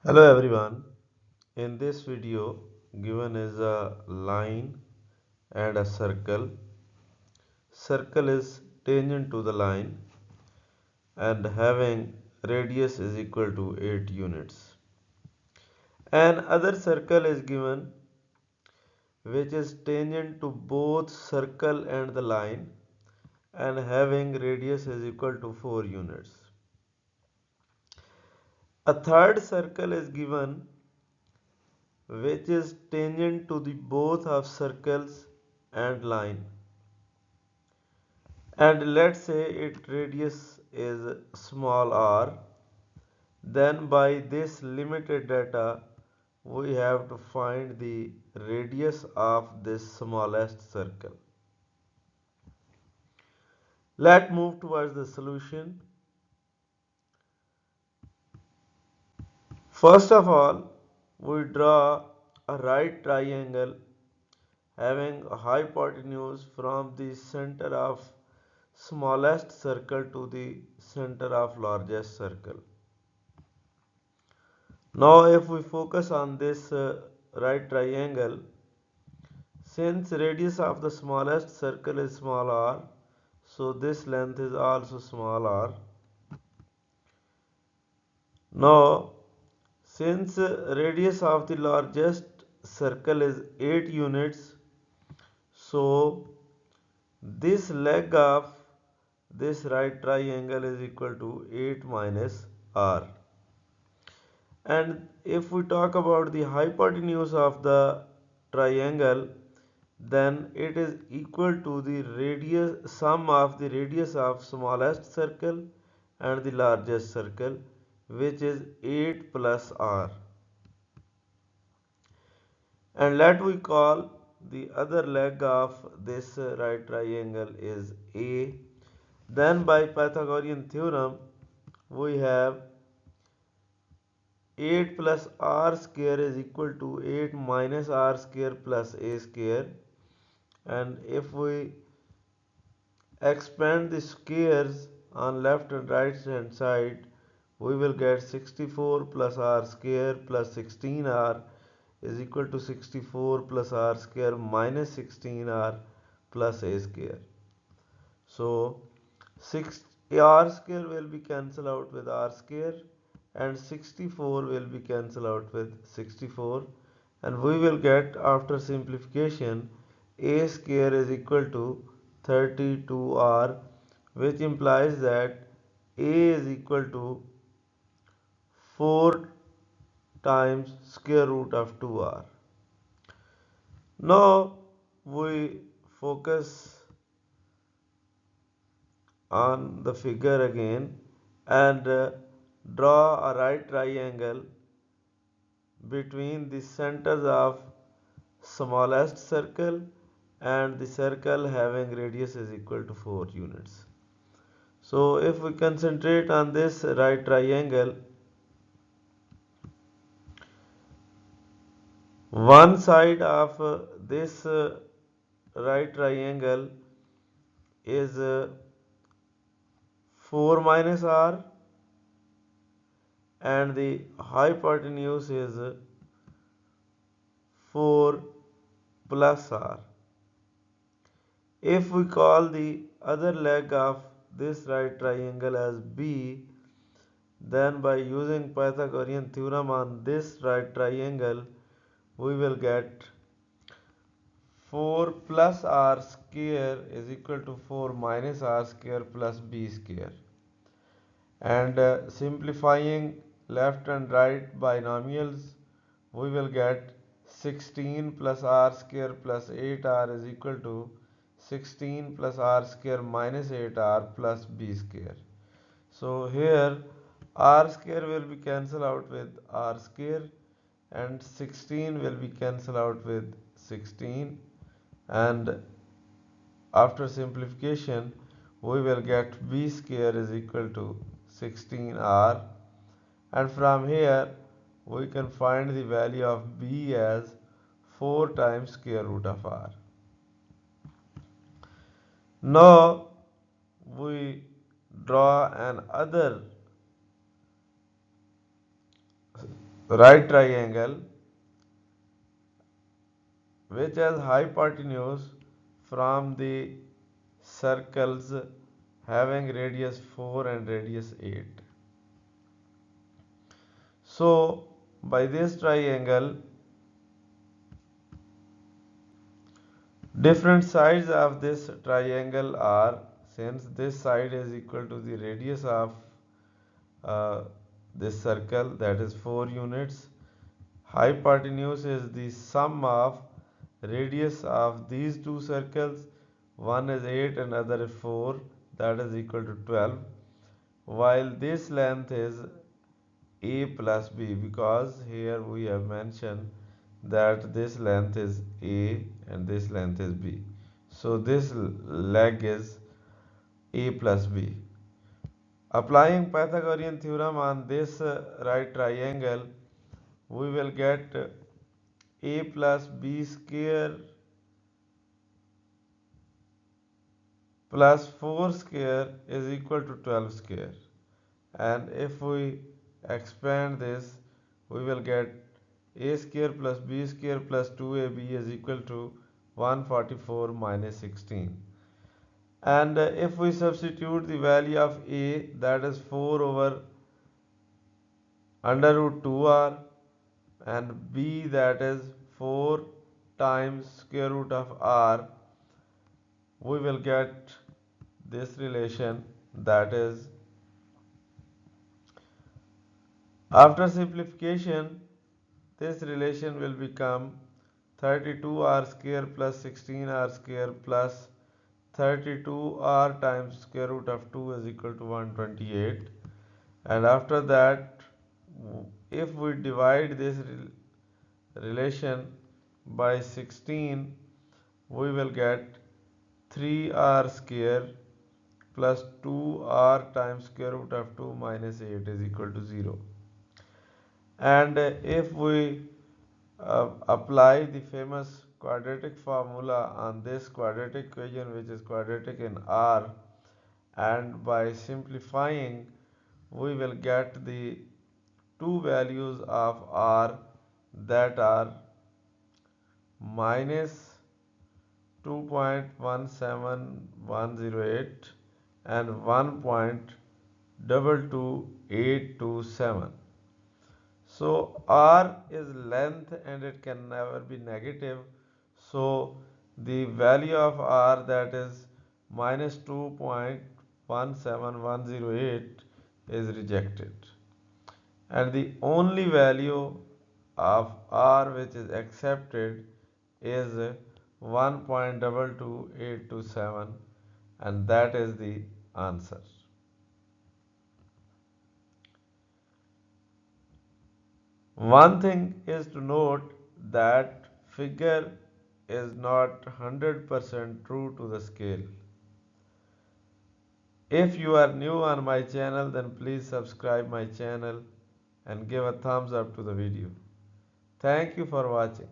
Hello everyone. In this video given is a line and a circle. Circle is tangent to the line and having radius is equal to 8 units. And other circle is given which is tangent to both circle and the line and having radius is equal to 4 units. A third circle is given which is tangent to the both of circles and line, and let's say its radius is small r. Then by this limited data we have to find the radius of this smallest circle. Let's move towards the solution. First of all, we draw a right triangle having a hypotenuse from the center of smallest circle to the center of largest circle. Now if we focus on this right triangle, since radius of the smallest circle is small r, so this length is also small r. Now since radius of the largest circle is 8 units, so this leg of this right triangle is equal to 8 minus r. And if we talk about the hypotenuse of the triangle, then it is equal to the radius sum of the radius of smallest circle and the largest circle, which is 8 plus r. And let we call the other leg of this right triangle is a. Then by Pythagorean theorem we have 8 plus r square is equal to 8 minus r square plus a square, and if we expand the squares on left and right hand side, we will get 64 plus r square plus 16r is equal to 64 plus r square minus 16r plus a square. So 6 r square will be cancelled out with r square and 64 will be cancelled out with 64, and we will get after simplification a square is equal to 32r, which implies that a is equal to 4 times square root of 2r. Now we focus on the figure again and draw a right triangle between the centers of smallest circle and the circle having radius is equal to 4 units. So if we concentrate on this right triangle, one side of this right triangle is 4 minus r and the hypotenuse is 4 plus r. If we call the other leg of this right triangle as b, then by using Pythagorean theorem on this right triangle, we will get 4 plus r square is equal to 4 minus r square plus b square. And simplifying left and right binomials, we will get 16 plus r square plus 8r is equal to 16 plus r square minus 8r plus b square. So here r square will be cancelled out with r square and 16 will be cancelled out with 16, and after simplification we will get b square is equal to 16r, and from here we can find the value of b as 4 times square root of r. Now we draw an other right triangle which has hypotenuse from the circles having radius 4 and radius 8. So by this triangle, different sides of this triangle are, since this side is equal to the radius of uh, this circle, that is 4 units. Hypotenuse is the sum of radius of these two circles. One is 8 and other is 4, that is equal to 12. While this length is a plus b, because here we have mentioned that this length is a and this length is b. So this leg is a plus b. Applying Pythagorean theorem on this right triangle, we will get a plus b square plus 4 square is equal to 12 square. And if we expand this, we will get a square plus b square plus 2ab is equal to 144 minus 16. And if we substitute the value of a, that is 4 over under root 2r, and b, that is 4 times square root of r, we will get this relation, that is, after simplification, this relation will become 32r square plus 16r square plus 32r times square root of 2 is equal to 128. And after that, if we divide this relation by 16, we will get 3r square plus 2r times square root of 2 minus 8 is equal to 0. And if we apply the famous quadratic formula on this quadratic equation, which is quadratic in R, and by simplifying, we will get the two values of R, that are minus 2.17108 and 1.22827. So R is length and it can never be negative. So the value of R, that is minus 2.17108, is rejected. And the only value of R which is accepted is 1.22827, and that is the answer. One thing is to note that figure is not 100% true to the scale. If you are new on my channel, then please subscribe my channel and give a thumbs up to the video. Thank you for watching.